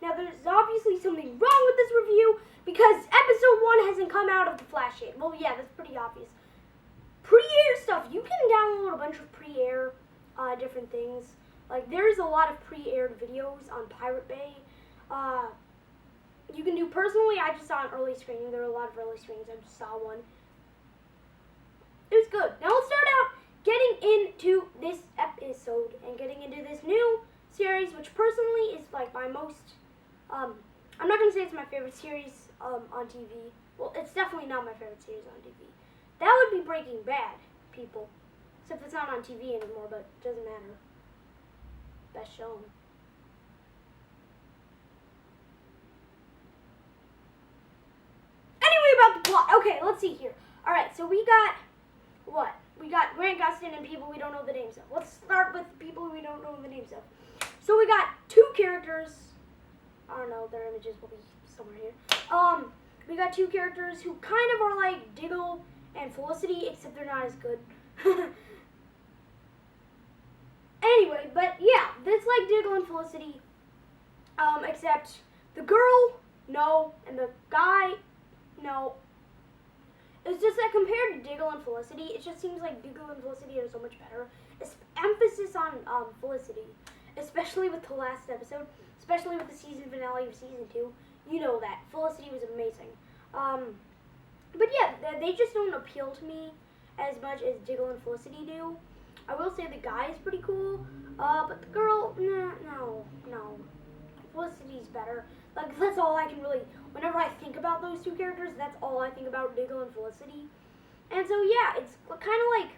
Now, there's obviously something wrong with this review because episode 1 hasn't come out of the Flash yet. Well, yeah, that's pretty obvious. Pre-air stuff. You can download a bunch of pre-air different things. Like, there's a lot of pre-aired videos on Pirate Bay. You can do, personally, I just saw an early screening. There are a lot of early screenings. I just saw one. It was good. Now let's start out getting into this episode and getting into this new series, which personally is like my most, I'm not going to say it's my favorite series on TV. Well, it's definitely not my favorite series on TV. That would be Breaking Bad, people. Except it's not on TV anymore, but it doesn't matter. Best show. Anyway, about the plot. Okay, let's see here. Alright, so we got, what? We got Grant Gustin and people we don't know the names of. Let's start with people we don't know the names of. So we got two characters. I don't know, their images will be somewhere here. We got two characters who kind of are like Diggle and Felicity, except they're not as good. Anyway, but yeah, it's like Diggle and Felicity, except the girl, no, and the guy, no. It's just that compared to Diggle and Felicity, it just seems like Diggle and Felicity are so much better. Emphasis on Felicity, especially with the last episode, especially with the season finale of season 2. You know that. Felicity was amazing. But yeah, they just don't appeal to me as much as Diggle and Felicity do. I will say the guy is pretty cool, but the girl, no. Felicity's better. Like, that's all I can really, whenever I think about those two characters, that's all I think about, Diggle and Felicity. And so, yeah, it's kind of like,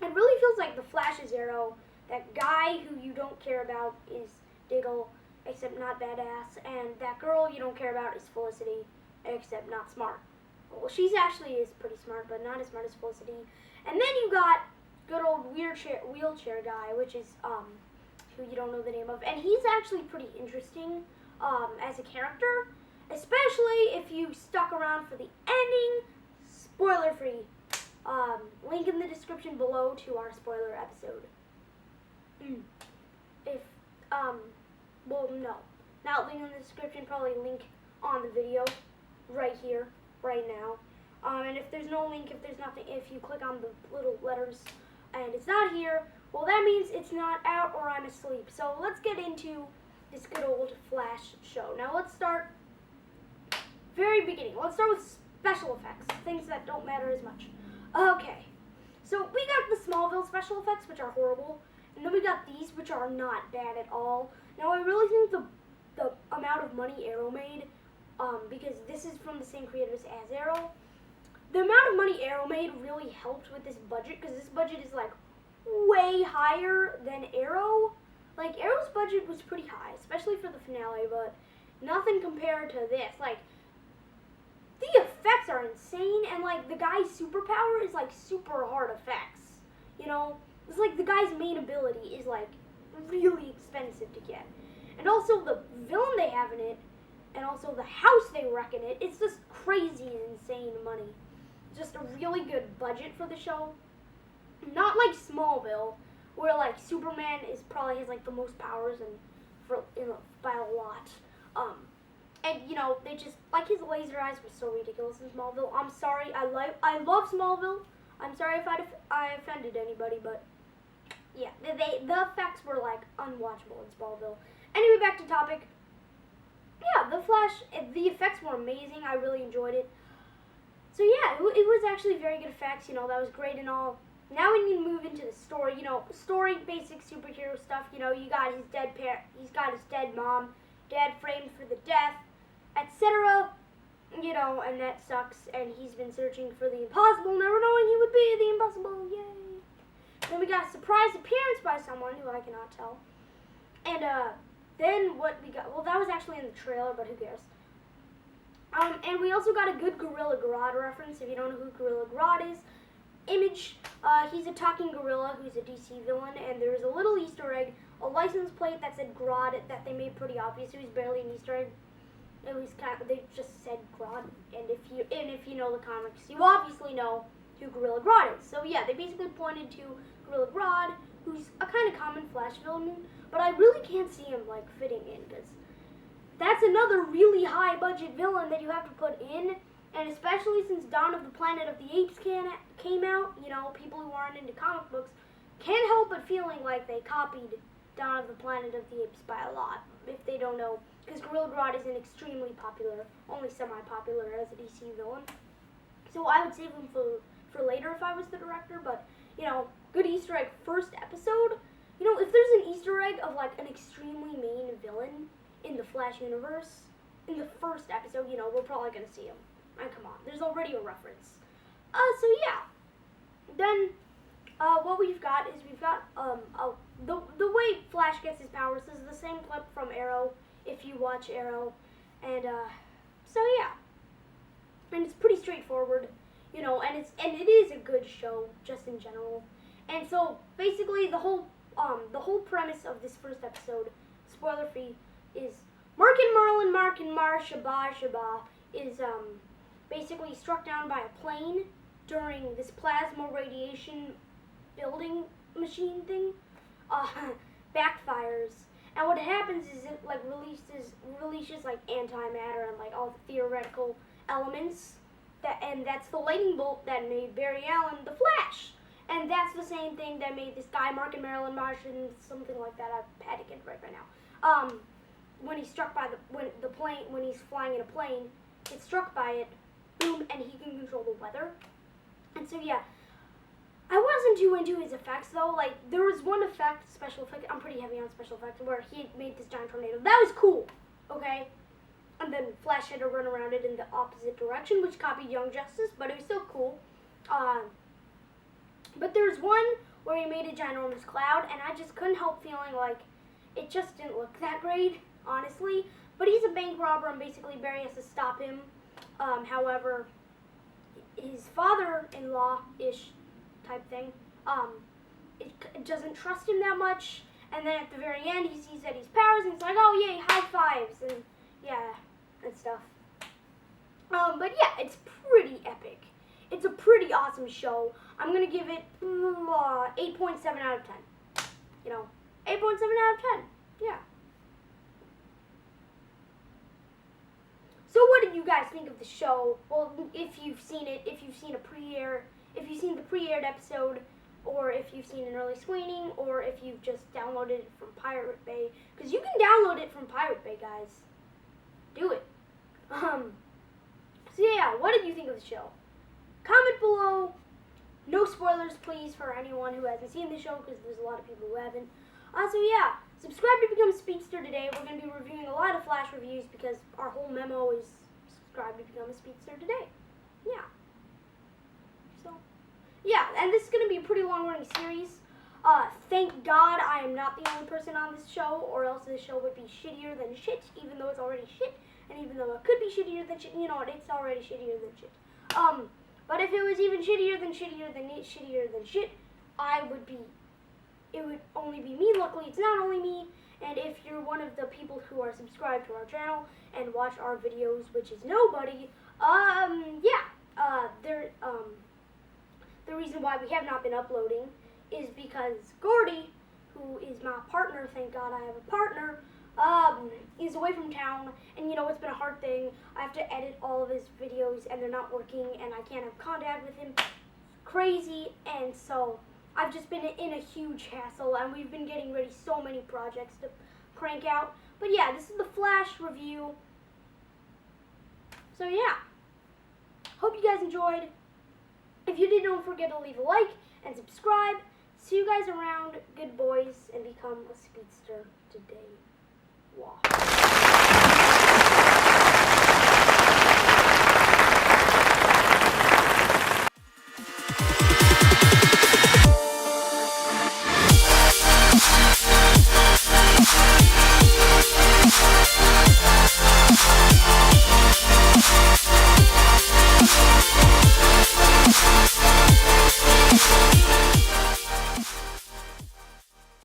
it really feels like the Flash's Arrow. That guy who you don't care about is Diggle, except not badass, and that girl you don't care about is Felicity, except not smart. Well, she's actually is pretty smart, but not as smart as Felicity. And then you got good old wheelchair guy, which is, who you don't know the name of, and he's actually pretty interesting, as a character, especially if you stuck around for the ending. Spoiler free. Link in the description below to our spoiler episode. Well, no. Not link in the description, probably link on the video, right here, right now. And if there's no link, if there's nothing, if you click on the little letters and it's not here, well, that means it's not out or I'm asleep. So let's get into this good old Flash show. Now let's start very beginning. Let's start with special effects, things that don't matter as much. Okay, so we got the Smallville special effects, which are horrible, and then we got these, which are not bad at all. Now I really think the amount of money Arrow made, because this is from the same creators as Arrow, the amount of money Arrow made really helped with this budget, because this budget is like way higher than Arrow. Like, Arrow's budget was pretty high, especially for the finale, but nothing compared to this. Like, the effects are insane, and like the guy's superpower is like super hard effects. You know, it's like the guy's main ability is like really expensive to get, and also the villain they have in it, and also the house they wreck in it. It's just crazy and insane money. Just a really good budget for the show. Not like Smallville, where like Superman probably has like the most powers and by a lot. And you know, they just like his laser eyes were so ridiculous in Smallville. I'm sorry, I love Smallville. I'm sorry if I offended anybody, but yeah, the effects were like unwatchable in Smallville. Anyway, back to topic. Yeah, the Flash, the effects were amazing. I really enjoyed it. So yeah, it was actually very good effects. You know, that was great and all. Now we need to move into the story. You know, story, basic superhero stuff. You know, you got his dead he's got his dead mom, dad framed for the death, etc. You know, and that sucks. And he's been searching for the impossible, never knowing he would be the impossible. Yay! Then we got a surprise appearance by someone who I cannot tell. And then what we got? Well, that was actually in the trailer, but who cares? And we also got a good Gorilla Grodd reference. If you don't know who Gorilla Grodd is, Image, he's a talking gorilla who's a DC villain, and there's a little Easter egg, a license plate that said Grodd that they made pretty obvious. It was barely an Easter egg. It was they just said Grodd, and if you know the comics, you obviously know who Gorilla Grodd is. So yeah, they basically pointed to Gorilla Grodd, who's a kind of common Flash villain, but I really can't see him like fitting in because that's another really high budget villain that you have to put in. And especially since Dawn of the Planet of the Apes came out, you know, people who aren't into comic books can't help but feeling like they copied Dawn of the Planet of the Apes by a lot, if they don't know, because Gorilla Grodd isn't extremely popular, only semi-popular as a DC villain. So I would save him for later if I was the director, but, you know, good Easter egg first episode. You know, if there's an Easter egg of, like, an extremely main villain in the Flash universe, in the first episode, you know, we're probably going to see him. And come on, there's already a reference. So yeah. Then, what we've got is the way Flash gets his powers. This is the same clip from Arrow, if you watch Arrow. And, so yeah. And it's pretty straightforward, you know, and it is a good show, just in general. And so, basically, the whole premise of this first episode, spoiler-free, is Mark and Shaba, is, basically struck down by a plane during this plasma radiation building machine thing, backfires. And what happens is it, like, releases like antimatter and, like, all the theoretical elements, and that's the lightning bolt that made Barry Allen the Flash. And that's the same thing that made this guy, Mark and Marilyn Martian, something like that. I've had to get it right now. When he's struck by when he's flying in a plane, gets struck by it, boom, and he can control the weather. And so, yeah, I wasn't too into his effects, though. Like, there was one effect, special effect, I'm pretty heavy on special effects, where he made this giant tornado. That was cool, okay? And then Flash had to run around it in the opposite direction, which copied Young Justice, but it was still cool. But there was one where he made a ginormous cloud, and I just couldn't help feeling like it just didn't look that great, honestly. But he's a bank robber, and basically Barry has to stop him. However, his father-in-law-ish type thing, it doesn't trust him that much. And then at the very end, he sees that he's powers, and he's like, oh, yay, high fives, and yeah, and stuff. But yeah, it's pretty epic. It's a pretty awesome show. I'm going to give it 8.7 out of 10. You know, 8.7 out of 10. Yeah. So what did you guys think of the show? Well, if you've seen it, if you've seen the pre-aired episode, or if you've seen an early screening, or if you've just downloaded it from Pirate Bay, because you can download it from Pirate Bay, guys. Do it. So yeah, what did you think of the show? Comment below. No spoilers, please, for anyone who hasn't seen the show, because there's a lot of people who haven't. So yeah, subscribe to become a speedster today. We're going to be reviewing a lot of Flash reviews, because our whole memo is subscribe to become a speedster today. Yeah. So, yeah, and this is going to be a pretty long-running series. Thank God I am not the only person on this show, or else this show would be shittier than shit, even though it's already shit, and even though it could be shittier than shit, you know what, it's already shittier than shit. But if it was even shittier than shit, it would only be me. Luckily, it's not only me, and if you're one of the people who are subscribed to our channel and watch our videos, which is nobody, the reason why we have not been uploading is because Gordy, who is my partner, thank God I have a partner, is away from town, and you know, it's been a hard thing. I have to edit all of his videos, and they're not working, and I can't have contact with him. Crazy, and so I've just been in a huge hassle, and we've been getting ready so many projects to crank out. But yeah, this is the Flash review. So yeah, hope you guys enjoyed. If you did, don't forget to leave a like and subscribe. See you guys around, good boys, and become a speedster today. Wow.